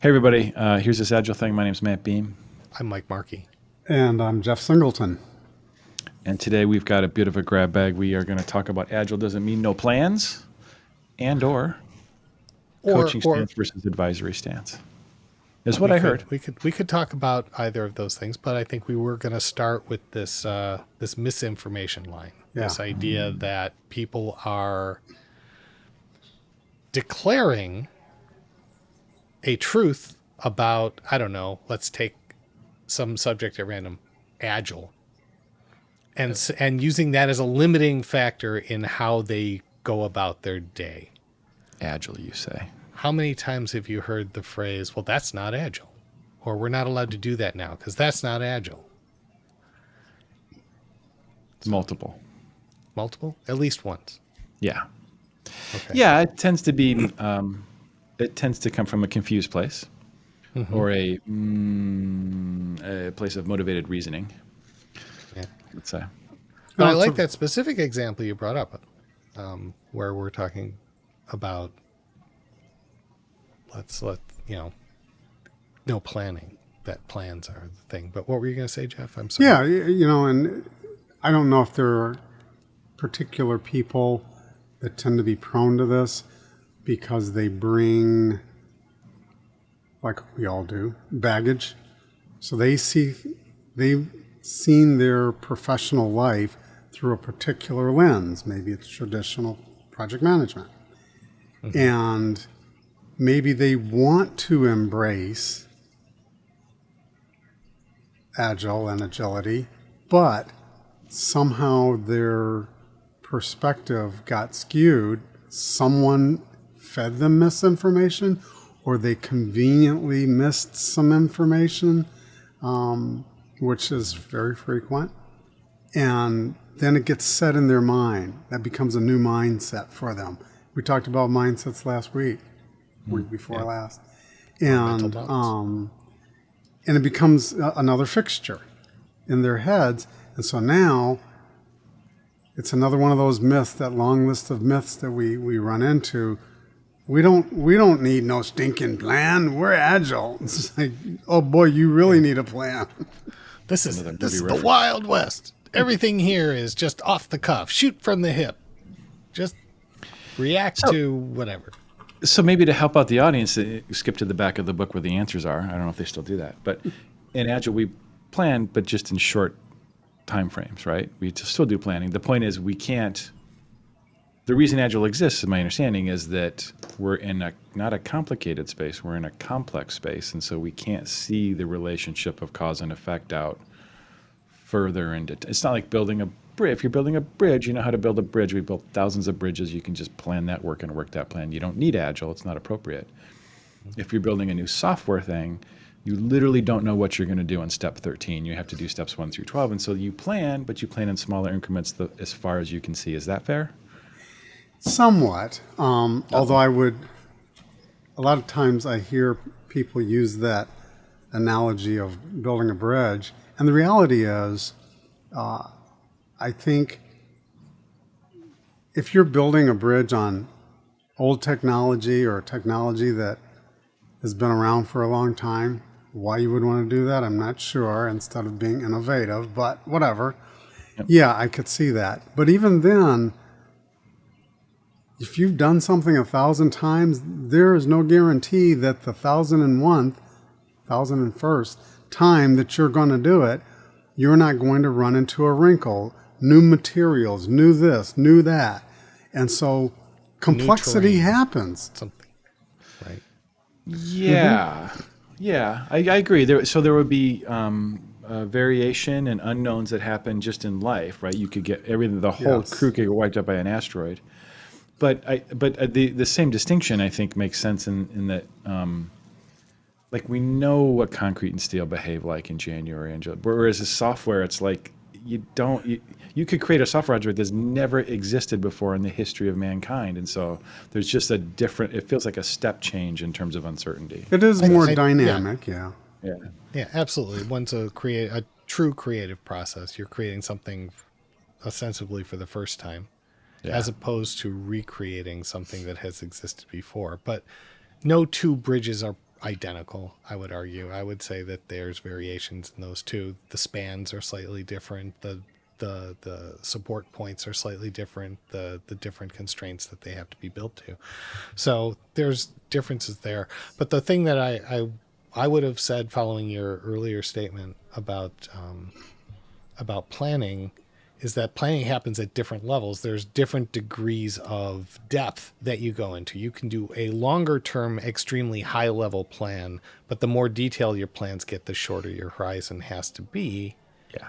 Hey, everybody. Here's this Agile thing. My name's Matt Beam. I'm Mike Markey. And I'm Jeff Singleton. And today we've got a bit of a grab bag. We are going to talk about Agile doesn't mean no plans or coaching stance versus advisory stance. Is what I heard. We could talk about either of those things, but I think we were going to start with this this misinformation line. Yeah. This idea that people are declaring a truth about, I don't know, let's take some subject at random, Agile, and using that as a limiting factor in how they go about their day. Agile, you say? How many times have you heard the phrase, well, that's not Agile, or we're not allowed to do that now because that's not Agile? Multiple? At least once. Yeah. Okay. Yeah, it tends to be. It tends to come from a confused place, or a place of motivated reasoning. Yeah. Let's say. But I like that specific example you brought up, where we're talking about no planning. That plans are the thing. But what were you going to say, Jeff? I'm sorry. Yeah, and I don't know if there are particular people that tend to be prone to this because they bring, like we all do, baggage. So they've seen their professional life through a particular lens. Maybe it's traditional project management. And maybe they want to embrace Agile and agility, but somehow their perspective got skewed. Someone fed them misinformation, or they conveniently missed some information, which is very frequent. And then it gets set in their mind. That becomes a new mindset for them. We talked about mindsets last week before last. And it becomes another fixture in their heads. And so now it's another one of those myths, that long list of myths that we run into. We don't need no stinking plan. We're Agile. It's like, oh boy, you really need a plan. This is the Wild West. Everything here is just off the cuff. Shoot from the hip. Just react to whatever. So maybe to help out the audience, skip to the back of the book where the answers are. I don't know if they still do that. But in Agile, we plan, but just in short time frames, right? We still do planning. The point is we can't. The reason Agile exists, in my understanding, is that we're in not a complicated space. We're in a complex space. And so we can't see the relationship of cause and effect out further into. It's not like building a bridge. If you're building a bridge, you know how to build a bridge. We built thousands of bridges. You can just plan that work and work that plan. You don't need Agile. It's not appropriate. If you're building a new software thing, you literally don't know what you're going to do in step 13. You have to do steps 1 through 12. And so you plan, but you plan in smaller increments as far as you can see. Is that fair? Somewhat. Although a lot of times I hear people use that analogy of building a bridge. And the reality is, I think if you're building a bridge on old technology or technology that has been around for a long time, why you would want to do that, I'm not sure, instead of being innovative, but whatever. Yep. Yeah, I could see that. But even then, if you've done something 1,000 times, there is no guarantee that the 1,001st time that you're going to do it, you're not going to run into a wrinkle, new materials, new this, new that. And so complexity happens. Something, right? Yeah. Yeah, I agree. There would be variation and unknowns that happen just in life, right? You could get everything, the whole crew could get wiped out by an asteroid. But the same distinction, I think, makes sense in that, like, we know what concrete and steel behave like in January and July. Whereas the software, it's like you could create a software project that's never existed before in the history of mankind, and so there's just a different. It feels like a step change in terms of uncertainty. It is more dynamic, yeah, absolutely. One's a true creative process. You're creating something ostensibly for the first time. As opposed to recreating something that has existed before. But no two bridges are identical, I would argue. I would say that there's variations in those two. The spans are slightly different. The support points are slightly different. The different constraints that they have to be built to. So there's differences there. But the thing that I would have said following your earlier statement about planning is that planning happens at different levels. There's different degrees of depth that you go into. You can do a longer term, extremely high level plan, but the more detailed your plans get, the shorter your horizon has to be. Yeah.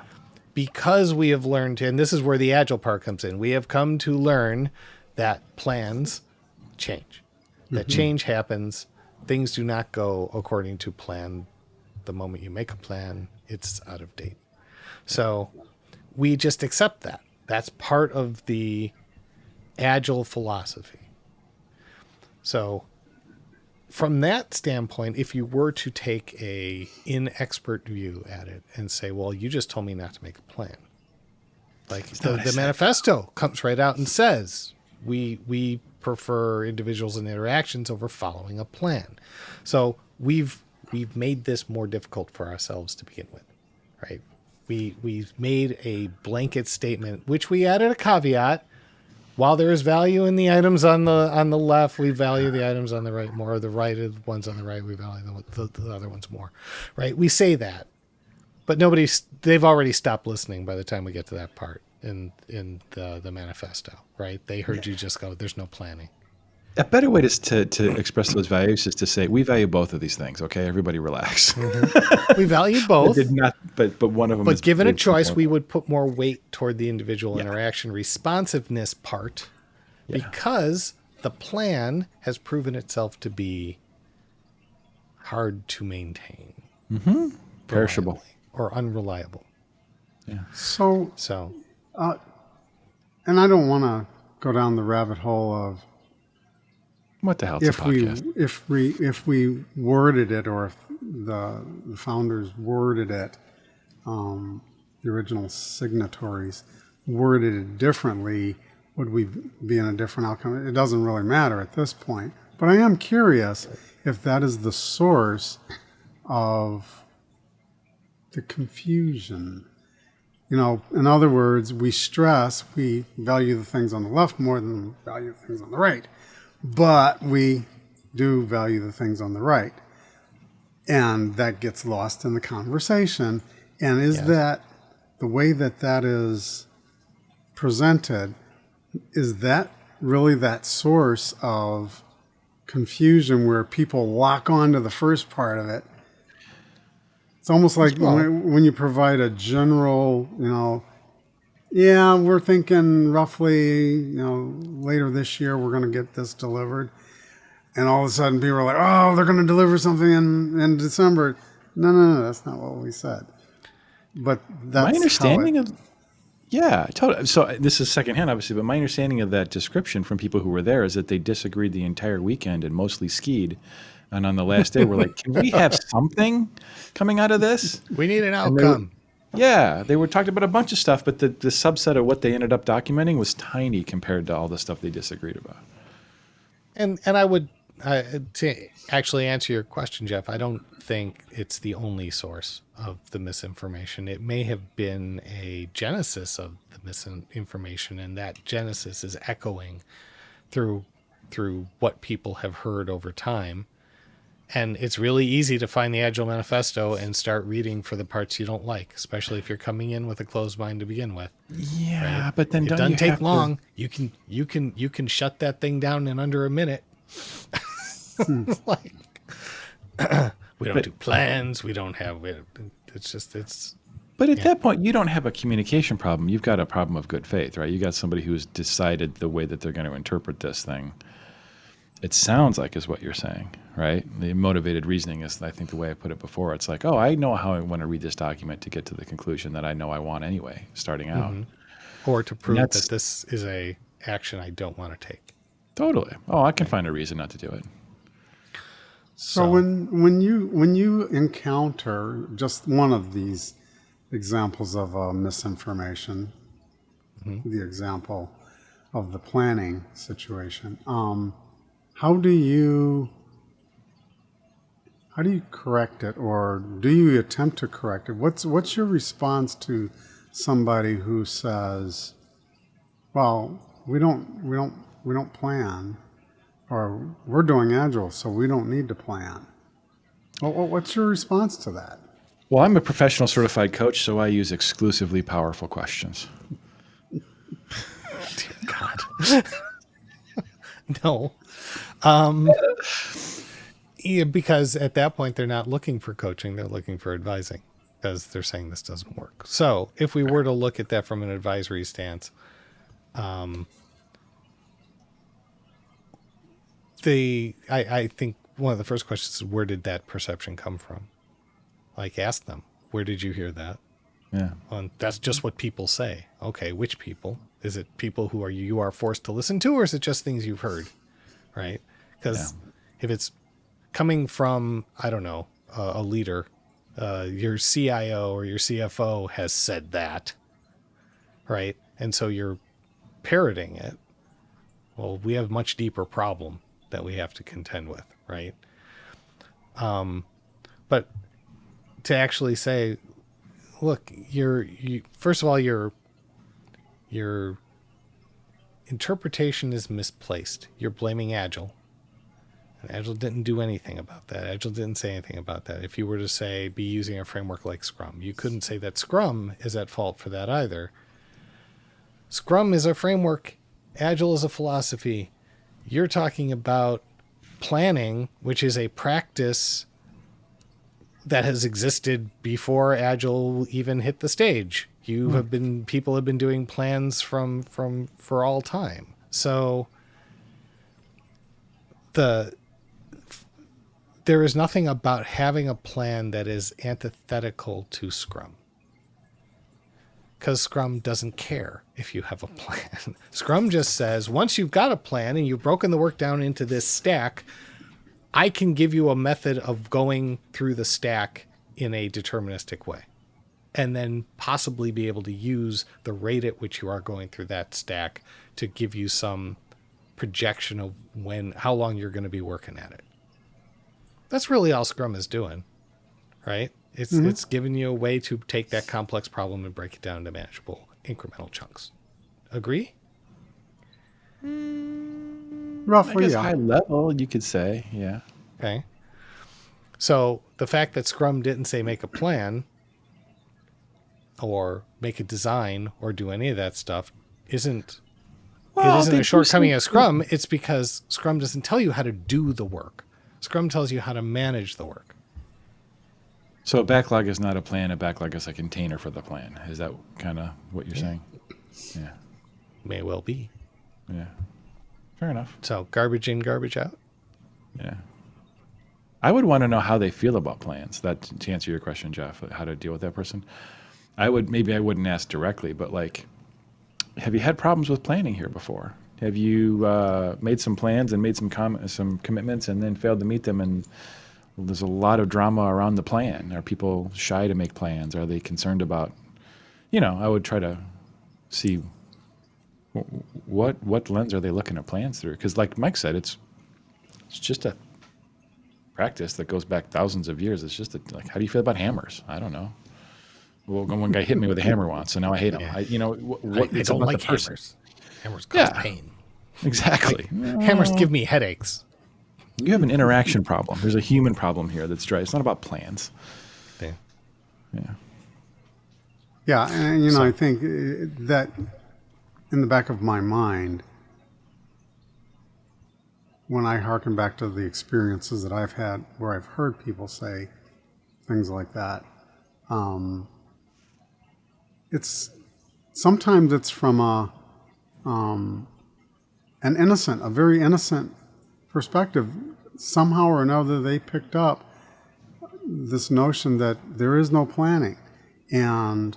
Because we have learned, and this is where the Agile part comes in, we have come to learn that plans change. That change happens. Things do not go according to plan. The moment you make a plan, it's out of date. So we just accept that. That's part of the Agile philosophy. So from that standpoint, if you were to take a inexpert view at it and say, well, you just told me not to make a plan. Like the manifesto comes right out and says, we prefer individuals and interactions over following a plan. So we've made this more difficult for ourselves to begin with, right? We've made a blanket statement, which we added a caveat. While there is value in the items on the left, we value the items on the right more. The ones on the right, we value the other ones more, right? We say that, but they've already stopped listening by the time we get to that part in the manifesto, right? They heard you just go, there's no planning. A better way to express those values is to say, we value both of these things. Okay, everybody relax. We value both. But one of them. But given a choice, we would put more weight toward the individual interaction responsiveness part, because the plan has proven itself to be hard to maintain, perishable or unreliable. Yeah. So, and I don't want to go down the rabbit hole of what the hell? It's a podcast. if we worded it, or if the founders worded it, the original signatories worded it differently, would we be in a different outcome? It doesn't really matter at this point. But I am curious if that is the source of the confusion. You know, in other words, we value the things on the left more than we value the things on the right. But we do value the things on the right. And that gets lost in the conversation. And is that the way that is presented, is that really that source of confusion where people lock on to the first part of it? It's almost like when you provide a general, we're thinking roughly, later this year we're going to get this delivered. And all of a sudden people are like, oh, they're going to deliver something in December. No, that's not what we said. But that's my understanding totally. So this is secondhand, obviously, but my understanding of that description from people who were there is that they disagreed the entire weekend and mostly skied. And on the last day, we're like, can we have something coming out of this? We need an outcome. They were talking about a bunch of stuff, but the subset of what they ended up documenting was tiny compared to all the stuff they disagreed about. And I would, to actually answer your question, Jeff, I don't think it's the only source of the misinformation. It may have been a genesis of the misinformation, and that genesis is echoing through what people have heard over time. And it's really easy to find the Agile Manifesto and start reading for the parts you don't like, especially if you're coming in with a closed mind to begin with. Yeah, right? but then it doesn't take long. You can shut that thing down in under a minute. Like, we don't do plans. We don't have it. It's. But at that point, you don't have a communication problem. You've got a problem of good faith, right? You got somebody who's decided the way that they're going to interpret this thing. It sounds like is what you're saying, right? The motivated reasoning is, I think, the way I put it before. It's like, oh, I know how I want to read this document to get to the conclusion that I know I want anyway, starting out. Or to prove that this is a action I don't want to take. Totally. Oh, I can find a reason not to do it. So when you encounter just one of these examples of misinformation, the example of the planning situation, how do you how do you correct it, or do you attempt to correct it? What's your response to somebody who says, "Well, we don't plan, or we're doing Agile, so we don't need to plan"? Well, what's your response to that? Well, I'm a professional certified coach, so I use exclusively powerful questions. God. No. Yeah, because at that point, they're not looking for coaching. They're looking for advising because they're saying this doesn't work. So if we were to look at that from an advisory stance, I think one of the first questions is, where did that perception come from? Like, ask them, where did you hear that? Yeah. Well, that's just what people say. Okay, which people? Is it people who you are forced to listen to, or is it just things you've heard? Right? Because if it's coming from, I don't know, a leader, your CIO or your CFO has said that, right? And so you're parroting it. Well, we have a much deeper problem that we have to contend with, right? But to actually say, look, first of all, your interpretation is misplaced. You're blaming Agile. And Agile didn't do anything about that. Agile didn't say anything about that. If you were to say, be using a framework like Scrum, you couldn't say that Scrum is at fault for that either. Scrum is a framework. Agile is a philosophy. You're talking about planning, which is a practice that has existed before Agile even hit the stage. People have been doing plans for all time. So there is nothing about having a plan that is antithetical to Scrum. Because Scrum doesn't care if you have a plan. Scrum just says, once you've got a plan and you've broken the work down into this stack, I can give you a method of going through the stack in a deterministic way. And then possibly be able to use the rate at which you are going through that stack to give you some projection of how long you're going to be working at it. That's really all Scrum is doing, right? It's giving you a way to take that complex problem and break it down into manageable incremental chunks. Agree? Roughly, I guess yeah. high level, you could say, yeah. Okay. So the fact that Scrum didn't say make a plan or make a design or do any of that stuff isn't a shortcoming of Scrum. It's because Scrum doesn't tell you how to do the work. Scrum tells you how to manage the work. So a backlog is not a plan. A backlog is a container for the plan. Is that kind of what you're saying? Yeah. May well be. Yeah. Fair enough. So garbage in, garbage out. Yeah. I would want to know how they feel about plans. That to answer your question, Jeff, how to deal with that person. Maybe I wouldn't ask directly, but like, have you had problems with planning here before? Have you made some plans and made some commitments and then failed to meet them? And there's a lot of drama around the plan. Are people shy to make plans? Are they concerned about, I would try to see what lens are they looking at plans through? Because like Mike said, it's just a practice that goes back thousands of years. It's just how do you feel about hammers? I don't know. Well, one guy hit me with a hammer once, so now I hate him. Yeah. I don't like hammers. Hammers cause pain. Exactly. Hammers give me headaches. You have an interaction problem. There's a human problem here that's right. It's not about plans. Yeah. Yeah. Yeah, and I think that in the back of my mind, when I hearken back to the experiences that I've had where I've heard people say things like that, sometimes it's from a very innocent perspective. Somehow or another, they picked up this notion that there is no planning, and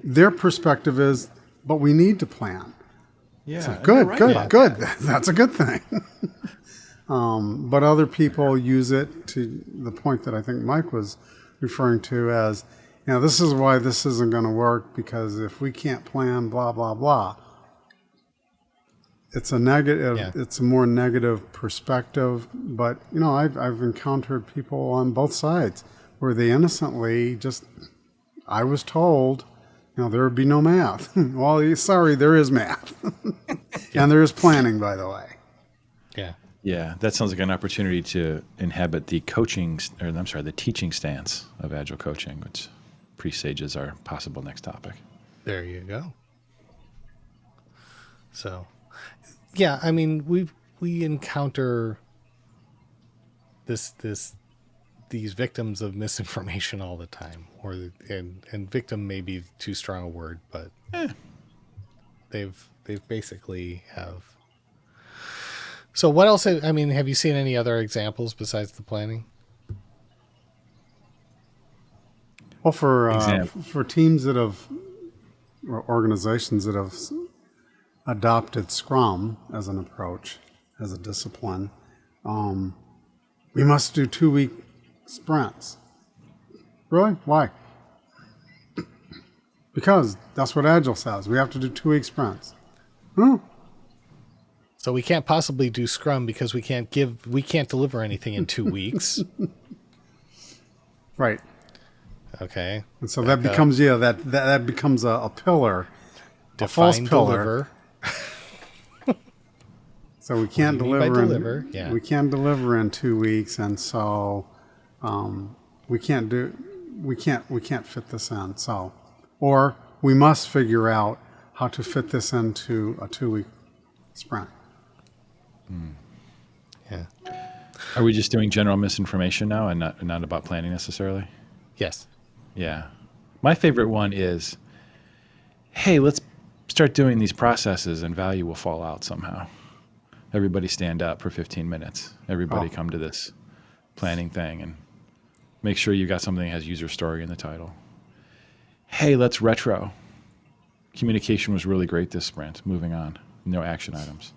their perspective is, but we need to plan. Yeah. So good. That's a good thing. But other people use it to the point that I think Mike was referring to as, this is why this isn't going to work, because if we can't plan, blah, blah, blah. it's a negative. Yeah. It's a more negative perspective. But I've encountered people on both sides where they innocently just, I was told, there would be no math. Well, sorry, there is math, and there is planning, by the way. Yeah. Yeah, that sounds like an opportunity to inhabit the the teaching stance of Agile coaching, which presages our possible next topic. There you go. So, yeah, I mean, we encounter these victims of misinformation all the time, and victim may be too strong a word, but they've basically have. So what else? I mean, have you seen any other examples besides the planning? Well, for teams that have, or organizations that have adopted Scrum as an approach, as a discipline, we must do 2-week sprints. Really? Why? Because that's what Agile says. We have to do 2-week sprints. So we can't possibly do Scrum because we can't deliver anything in 2 weeks. Right. Okay. And so that becomes that becomes a pillar, a false Define pillar. deliver. So we can't What do you mean by deliver. deliver? Yeah. We can't deliver in 2 weeks, and so we can't fit this in. So, or we must figure out how to fit this into a 2-week sprint. Yeah. Are we just doing general misinformation now and not about planning necessarily? Yes. Yeah. My favorite one is, hey, let's start doing these processes and value will fall out somehow. Everybody stand up for 15 minutes. Everybody come to this planning thing and make sure you got something that has user story in the title. Hey, let's retro. Communication was really great this sprint. Moving on. No action items.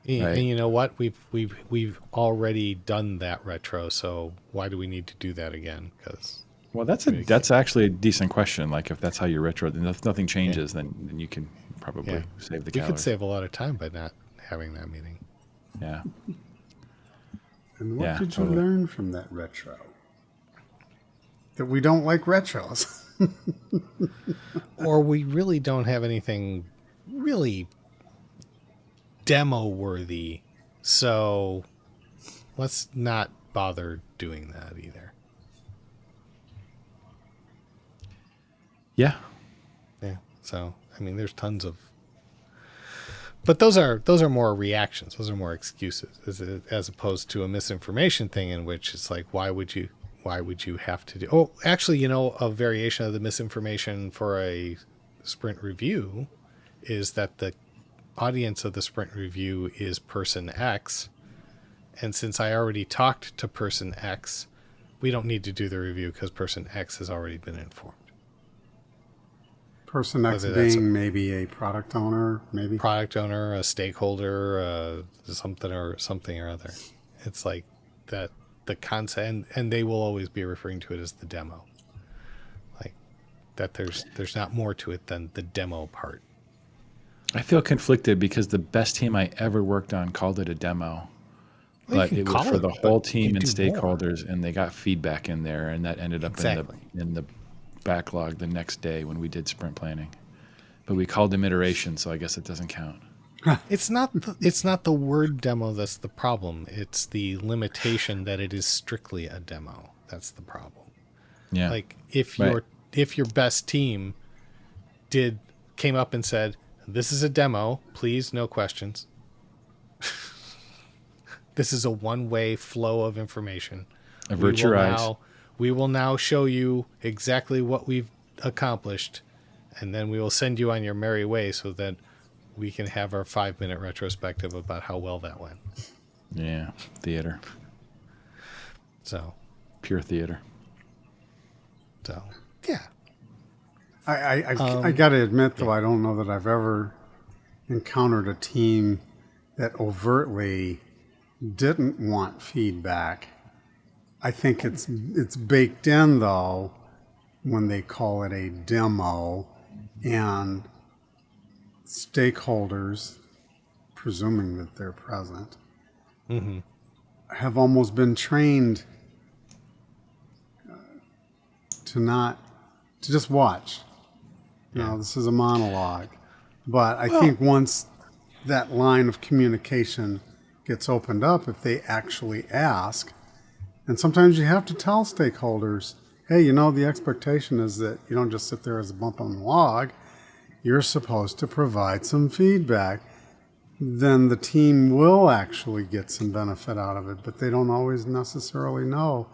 Right. And you know what? We've already done that retro, so why do we need to do that again? Because that's actually a decent question. Like if that's how you retro, then if nothing changes, then you can probably save the we calories. could save a lot of time by not having that meeting. Yeah. And what Yeah, did totally. you learn from that retro? That we don't like retros. Or we really don't have anything really demo worthy, so let's not bother doing that either. Yeah. Yeah. So I mean, there's tons of, but those are more reactions. Those are more excuses, as opposed to a misinformation thing in which it's like, why would you have to do? Oh, actually, a variation of the misinformation for a sprint review is that the audience of the sprint review is person X, and since I already talked to person X, we don't need to do the review because person X has already been informed. Person X being maybe a product owner, a stakeholder, something or other. It's like that the concept, and they will always be referring to it as the demo. Like that, there's not more to it than the demo part. I feel conflicted because the best team I ever worked on called it a demo. Well, But it was for the whole team and do stakeholders, and they got feedback in there, and that ended up Exactly. in the backlog the next day when we did sprint planning. But we called them iterations, so I guess it doesn't count. It's not the word demo that's the problem. It's the limitation that it is strictly a demo. That's the problem. Yeah. Like if Right. your best team came up and said, "This is a demo, please, no questions." This is a one-way flow of information. Avert your eyes. We will now show you exactly what we've accomplished, and then we will send you on your merry way so that we can have our 5-minute retrospective about how well that went. Yeah. Theater. So, Pure theater. yeah. I got to admit, though, I don't know that I've ever encountered a team that overtly didn't want feedback. I think it's baked in, though, when they call it a demo, and stakeholders presuming that they're present, have almost been trained to just watch. You know, this is a monologue. But I think once that line of communication gets opened up, if they actually ask, and sometimes you have to tell stakeholders, hey, you know, the expectation is that you don't just sit there as a bump on the log. You're supposed to provide some feedback. Then the team will actually get some benefit out of it, but they don't always necessarily know,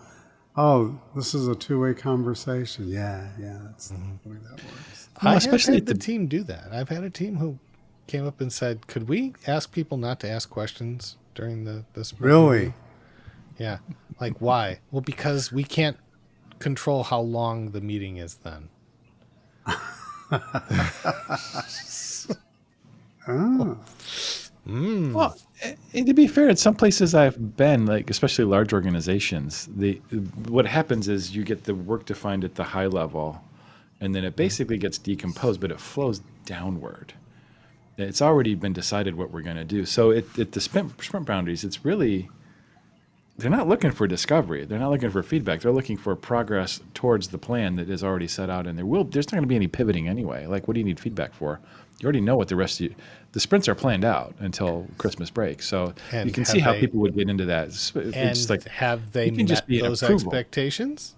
oh, this is a two-way conversation. Yeah, that's the way that works. I especially have had at the team do that. I've had a team who came up and said, could we ask people not to ask questions during the sprint Really? review? Yeah. Like, why? Well, because we can't control how long the meeting is then. Well, and to be fair, at some places I've been, like especially large organizations, what happens is you get the work defined at the high level, and then it basically gets decomposed, but it flows downward. It's already been decided what we're going to do. So at the sprint boundaries, it's really, they're not looking for discovery. They're not looking for feedback. They're looking for progress towards the plan that is already set out, and there's not going to be any pivoting anyway. Like, what do you need feedback for? You already know what the sprints are planned out until Christmas break. So And you can have see how they- people would get into that. And It's like, have they it can just met be an those approval. expectations?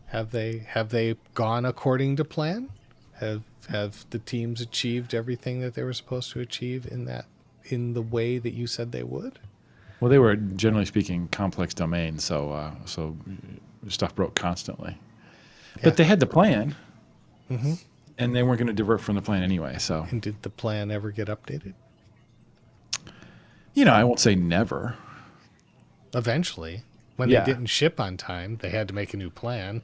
Have they gone according to plan? Have the teams achieved everything that they were supposed to achieve in the way that you said they would? well, they were generally speaking complex domains, so stuff broke constantly. But they had the plan, and they weren't going to divert from the plan anyway. So And did the plan ever get updated? I won't say never. Eventually, when Yeah. they didn't ship on time, they had to make a new plan.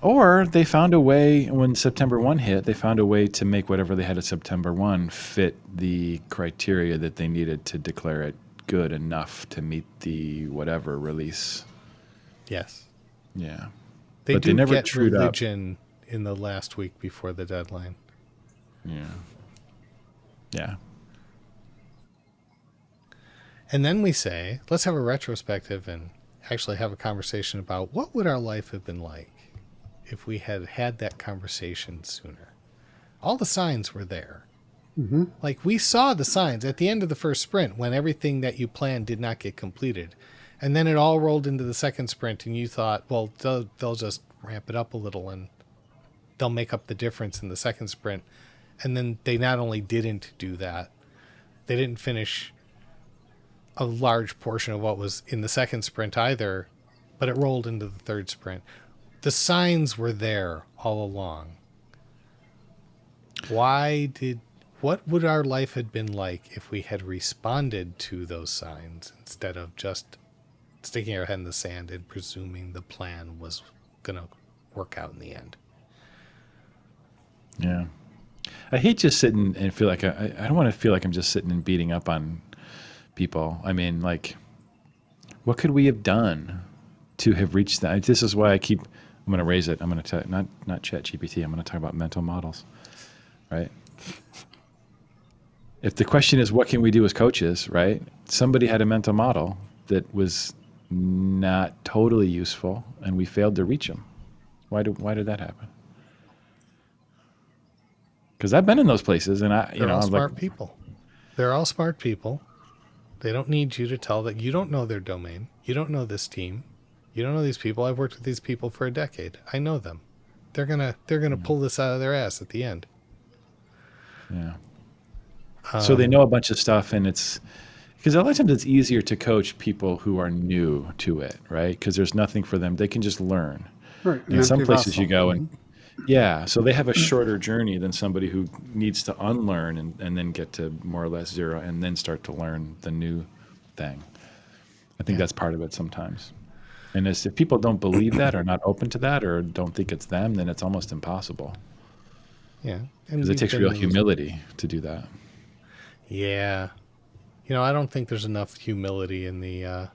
Or they found a way, when September 1 hit, they found a way to make whatever they had at September 1 fit the criteria that they needed to declare it good enough to meet the whatever release. Yes. Yeah. They But do they never get trued up. religion in the last week before the deadline. Yeah. Yeah. And then we say, let's have a retrospective and actually have a conversation about what would our life have been like if we had had that conversation sooner. All the signs were there. Like, we saw the signs at the end of the first sprint when everything that you planned did not get completed. And then it all rolled into the second sprint, and you thought, well, they'll just ramp it up a little and they'll make up the difference in the second sprint. And then they not only didn't do that, they didn't finish a large portion of what was in the second sprint either, but it rolled into the third sprint. The signs were there all along. What would our life have been like if we had responded to those signs instead of just sticking our head in the sand and presuming the plan was going to work out in the end? Yeah. I hate just sitting and feel like I don't want to feel like I'm just sitting and beating up on people. I mean, like, what could we have done to have reached that? This is why I'm going to raise it. I'm going to not chat GPT. I'm going to talk about mental models, right? If the question is, what can we do as coaches, right? Somebody had a mental model that was not totally useful, and we failed to reach them. Why did that happen? Because I've been in those places, and They're all I'm smart like, people. They're all smart people. They don't need you to tell that. You don't know their domain. You don't know this team. You don't know these people. I've worked with these people for a decade. I know them. They're gonna pull this out of their ass at the end. yeah. So they know a bunch of stuff, and it's because a lot of times it's easier to coach people who are new to it, right? Because there's nothing for them; they can just learn. Right. In some empty places vessel. you go and yeah, so they have a shorter journey than somebody who needs to unlearn and then get to more or less zero and then start to learn the new thing. I think that's part of it sometimes. And if people don't believe that or not open to that or don't think it's them, then it's almost impossible. Yeah. Because it takes real humility to do that. Yeah. I don't think there's enough humility in the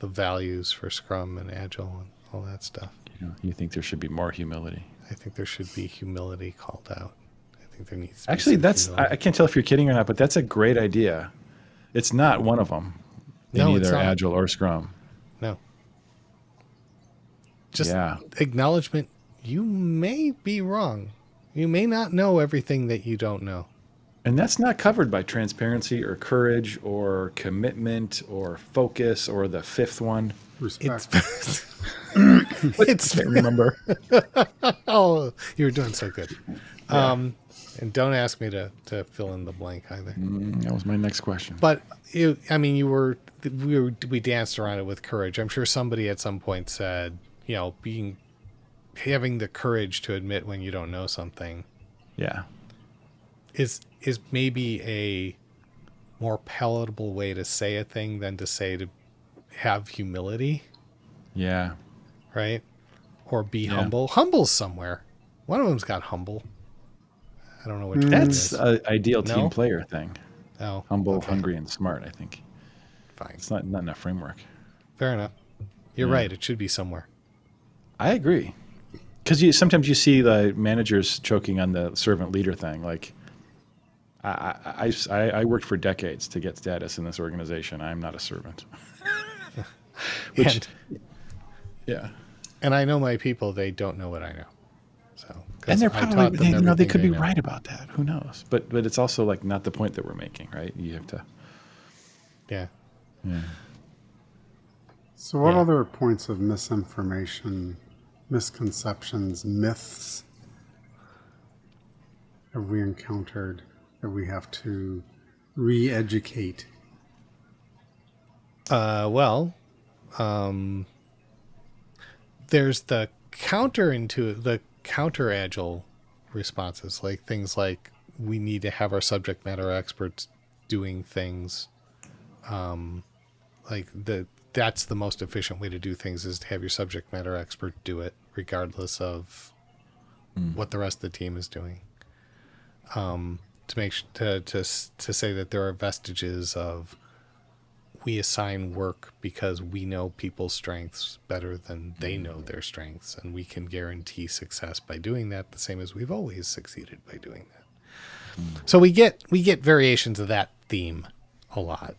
values for Scrum and Agile and all that stuff. You think there should be more humility. I think there should be humility called out. I think there needs to be Actually, some humility. I can't tell if you're kidding or not, but that's a great idea. It's not one of them in No, it's either not. Agile or Scrum. No. Just Yeah. acknowledgement, you may be wrong. You may not know everything that you don't know. And that's not covered by transparency or courage or commitment or focus or the fifth one. Respect. It's I can't remember. oh, you're doing so good. Yeah. And don't ask me to fill in the blank either. That was my next question. But we danced around it with courage. I'm sure somebody at some point said, having the courage to admit when you don't know something Yeah. is maybe a more palatable way to say a thing than to say to have humility, Yeah. right? Or be Yeah. humble. Humble's somewhere. One of them's got humble. I don't know which one it That's is. an ideal team No? player thing. Oh, Humble, okay. hungry, and smart, I think. Fine. It's not in a framework. Fair enough. You're right. It should be somewhere. I agree. Because sometimes you see the managers choking on the servant leader thing. Like, I worked for decades to get status in this organization. I'm not a servant. Which, yeah. And I know my people, they don't know what I know. So, 'cause And they're I taught probably, them they everything could be know. right about that. Who knows? But it's also like not the point that we're making, right? You have to. Yeah. Yeah. So, what Yeah. other points of misinformation, misconceptions, myths have we encountered that we have to re-educate? There's the counter agile responses, like things like we need to have our subject matter experts doing things. That's the most efficient way to do things is to have your subject matter expert do it, regardless of what the rest of the team is doing. To say that there are vestiges of we assign work because we know people's strengths better than they know their strengths, and we can guarantee success by doing that, the same as we've always succeeded by doing that. So we get variations of that theme a lot.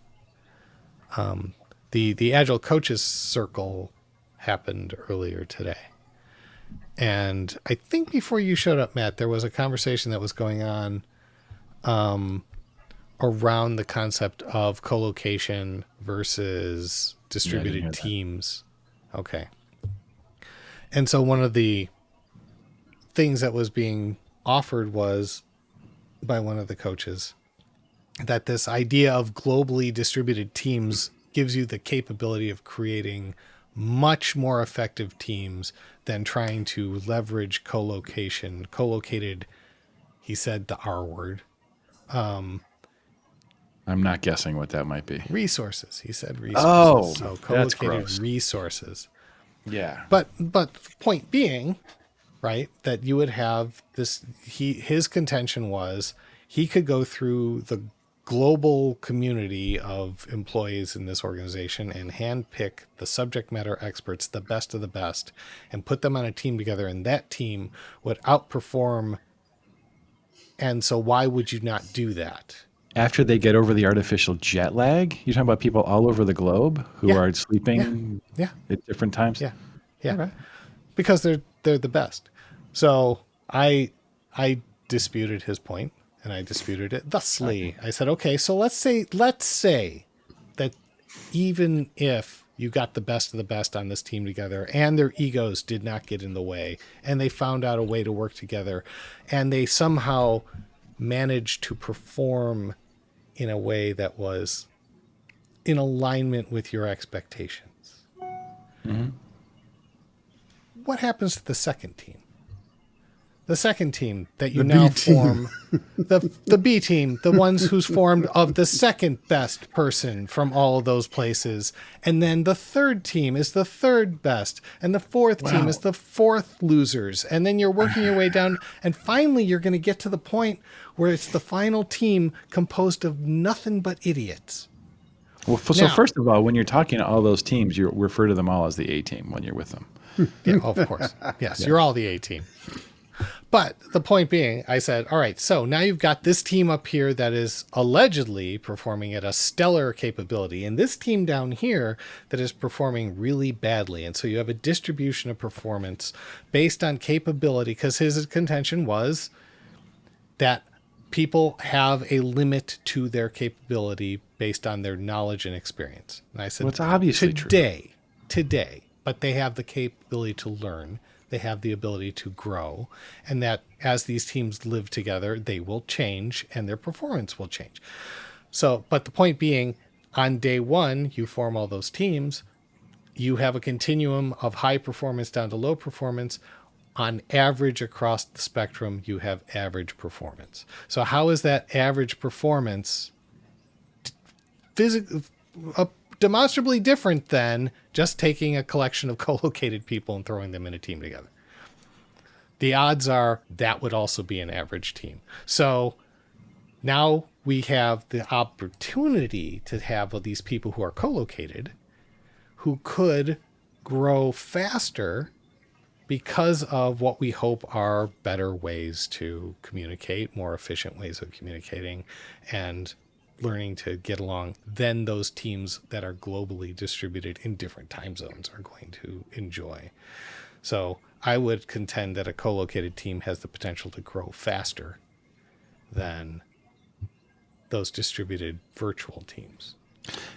The Agile Coaches Circle happened earlier today. And I think before you showed up, Matt, there was a conversation that was going on around the concept of co-location versus distributed hear that. teams. Okay. And so one of the things that was being offered was by one of the coaches that this idea of globally distributed teams gives you the capability of creating much more effective teams than trying to leverage co-location. Co-located, he said the R word. I'm not guessing what that might be. Resources. He said resources. Oh, so that's co-located gross. resources. Yeah. But point being, right, that you would have this. His contention was he could go through the global community of employees in this organization and handpick the subject matter experts, the best of the best, and put them on a team together, and that team would outperform. And so why would you not do that? After they get over the artificial jet lag, you're talking about people all over the globe who Yeah. are sleeping Yeah. at different times? Yeah. Yeah. Okay. Because they're the best. So I disputed his point, and I disputed it thusly. I said, okay, so let's say that even if you got the best of the best on this team together and their egos did not get in the way and they found out a way to work together and they somehow managed to perform in a way that was in alignment with your expectations. Mm-hmm. What happens to the second team? The second team that you The now B team. form, the B team, the ones who's formed of the second best person from all of those places. And then the third team is the third best. And the fourth team is the fourth losers. And then you're working your way down. And finally, you're going to get to the point where it's the final team composed of nothing but idiots. Well, so Now- first of all, when you're talking to all those teams, you refer to them all as the A team when you're with them. Yeah, of course. Yes, you're all the A team. But the point being, I said, all right, so now you've got this team up here that is allegedly performing at a stellar capability, and this team down here that is performing really badly. And so you have a distribution of performance based on capability, because his contention was that people have a limit to their capability based on their knowledge and experience. And I said, Well, it's obviously true. Today, but they have the capability to learn. They have the ability to grow, and that as these teams live together, they will change and their performance will change. So, but the point being, on day one, you form all those teams, you have a continuum of high performance down to low performance. On average across the spectrum, you have average performance. So how is that average performance demonstrably different than just taking a collection of co-located people and throwing them in a team together? The odds are that would also be an average team. So now we have the opportunity to have these people who are co-located who could grow faster because of what we hope are better ways to communicate, more efficient ways of communicating, and learning to get along than those teams that are globally distributed in different time zones are going to enjoy. So I would contend that a co-located team has the potential to grow faster than those distributed virtual teams.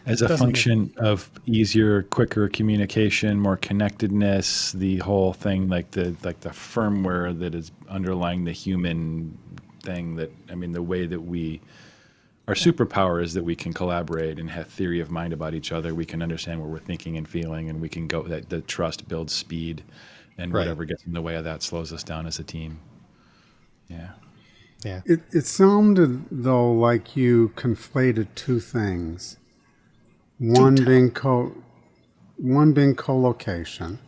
As a function of easier, quicker communication, more connectedness, the whole thing, like the firmware that is underlying the human thing, that, I mean, the way that our superpower is that we can collaborate and have theory of mind about each other. We can understand what we're thinking and feeling, and we can go, that the trust builds speed, and whatever gets in the way of that slows us down as a team. Yeah. Yeah. It sounded, though, like you conflated two things. One being co-location,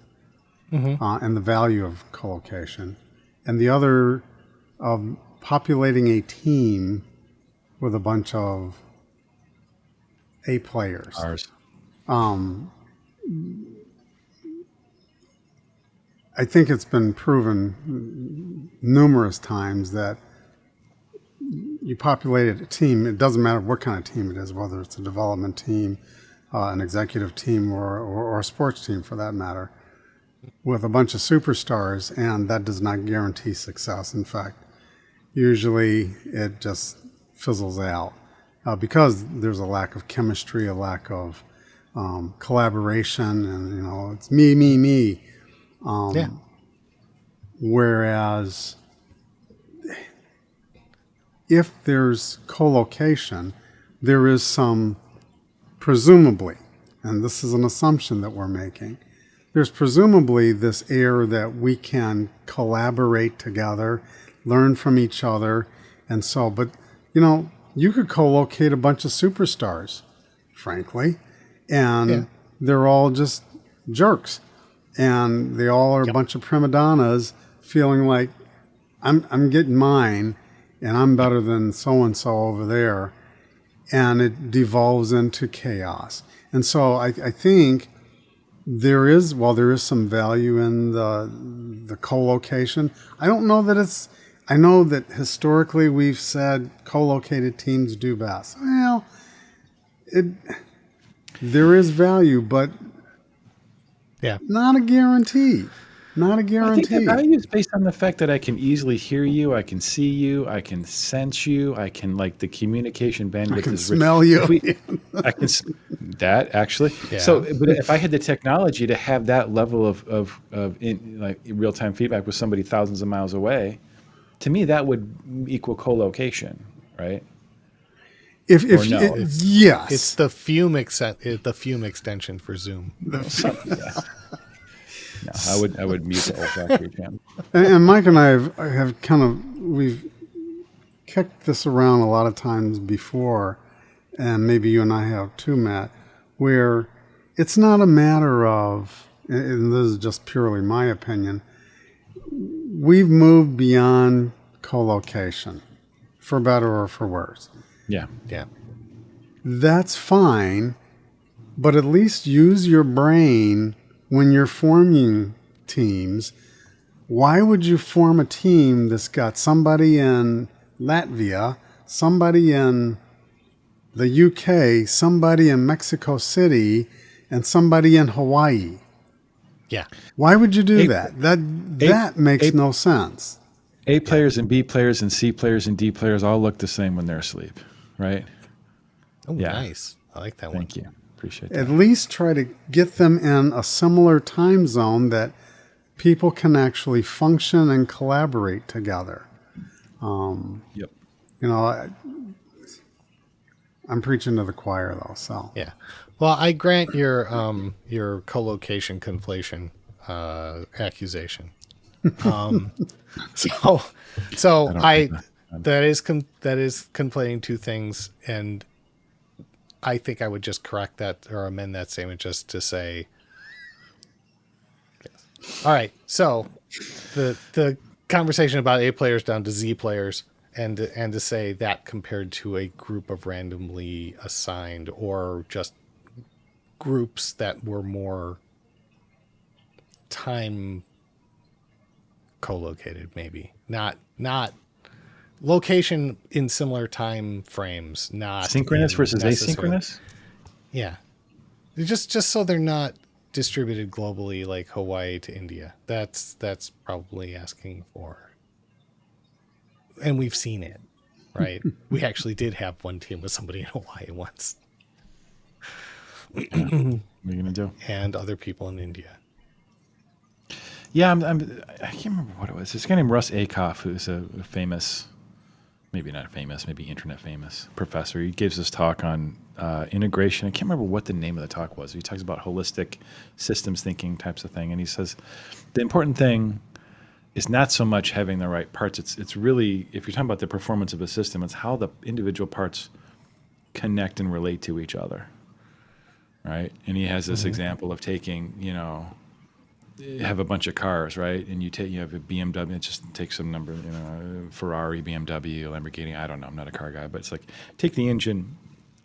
and the value of co-location, and the other of populating a team with a bunch of A players. Ours. I think it's been proven numerous times that you populated a team, it doesn't matter what kind of team it is, whether it's a development team, an executive team, or a sports team for that matter, with a bunch of superstars, and that does not guarantee success. In fact, usually it just fizzles out because there's a lack of chemistry, a lack of collaboration, and it's me. Whereas if there's co-location, there is some, presumably, and this is an assumption that we're making, there's presumably this air that we can collaborate together, learn from each other, and so, but, you could co-locate a bunch of superstars, frankly, and they're all just jerks, and they all are a bunch of prima donnas feeling like, I'm getting mine, and I'm better than so-and-so over there, and it devolves into chaos. And so I think there is some value in the co-location. I don't know that I know that historically we've said co-located teams do best. Well, there is value, but not a guarantee. Not a guarantee. I think the value is based on the fact that I can easily hear you, I can see you, I can sense you, I can, the communication bandwidth I can is smell you. I can that actually. Yeah. So, but if I had the technology to have that level of real time feedback with somebody thousands of miles away, to me that would equal co-location, right? Yes, it's the fume extension for Zoom. No, I would mute the olfactory channel. And Mike and I have we've kicked this around a lot of times before, and maybe you and I have too, Matt, where it's not a matter of, and this is just purely my opinion, we've moved beyond co-location, for better or for worse. Yeah. That's fine, but at least use your brain when you're forming teams Why would you form a team that's got somebody in Latvia, somebody in the UK, somebody in Mexico City, and somebody in Hawaii? Yeah. Why would you do A- that? That makes no sense. A players and B players and C players and D players all look the same when they're asleep, right? Oh, Yeah. nice. I like that one. Thank you. Appreciate At that. least try to get them in a similar time zone that people can actually function and collaborate together. Yep. You know, I'm preaching to the choir though, so. Yeah. Well, I grant your collocation conflation accusation. So don't I think that is conflating two things, and I think I would just correct that or amend that statement just to say. All right. So the conversation about A players down to Z players, and to say that compared to a group of randomly assigned or just groups that were more time co-located, maybe not location in similar time frames, not Synchronous in versus necessarily- asynchronous? Yeah, just so they're not distributed globally like Hawaii to India. That's probably asking for, and we've seen it, right? We actually did have one team with somebody in Hawaii once, What are you going to do? and other people in India. Yeah, I can't remember what it was. This guy named Russ Akoff, who's a famous, maybe not famous, maybe internet famous professor. He gives this talk on integration. I can't remember what the name of the talk was. He talks about holistic systems thinking types of thing. And he says the important thing is not so much having the right parts. It's really, if you're talking about the performance of a system, it's how the individual parts connect and relate to each other, right? And he has this example of taking, have a bunch of cars, right? And you have a BMW, it just takes some number, Ferrari, BMW, Lamborghini. I don't know. I'm not a car guy, but it's like take the engine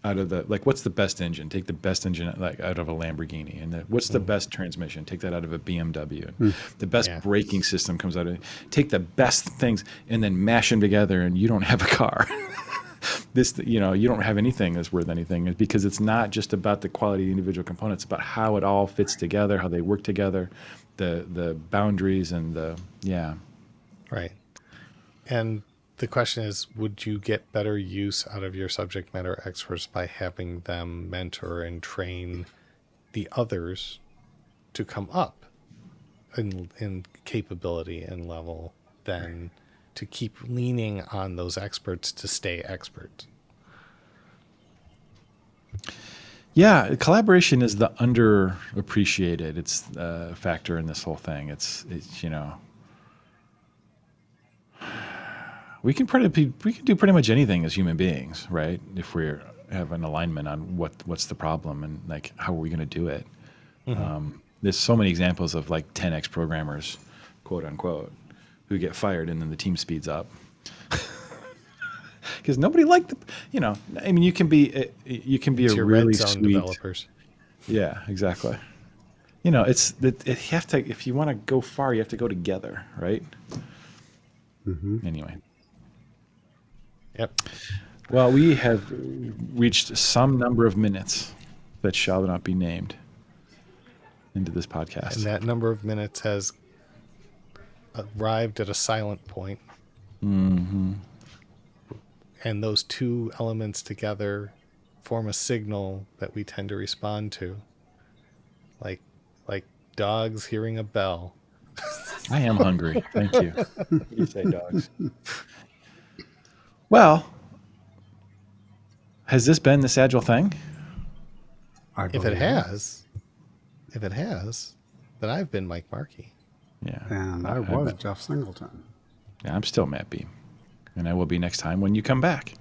out of what's the best engine? Take the best engine out of a Lamborghini, and what's the best transmission? Take that out of a BMW. And the best braking system comes out of it. Take the best things and then mash them together, and you don't have a car. You don't have anything that's worth anything, because it's not just about the quality of the individual components, it's about how it all fits together, how they work together, the boundaries and Right. And the question is, would you get better use out of your subject matter experts by having them mentor and train the others to come up in capability and level than to keep leaning on those experts to stay experts? Yeah, collaboration is the underappreciated. It's a factor in this whole thing. It's we can do pretty much anything as human beings, right? If we have an alignment on what's the problem and like how are we going to do it. There's so many examples of like 10x programmers, quote unquote, who get fired and then the team speeds up. Because nobody liked I mean, you can be a Your really red zone sweet developers. Yeah, exactly. If you want to go far, you have to go together, right? Anyway. Yep. Well, we have reached some number of minutes that shall not be named into this podcast. And that number of minutes has arrived at a silent point. And those two elements together form a signal that we tend to respond to. Like dogs hearing a bell. I am hungry. Thank you. You say dogs. Well, has this been this Agile thing? If it has, then I've been Mike Markey. Yeah. And I was Jeff Singleton. Yeah, I'm still Matt Beam. And I will be next time when you come back.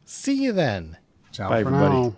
See you then. Ciao Bye, for everybody. now.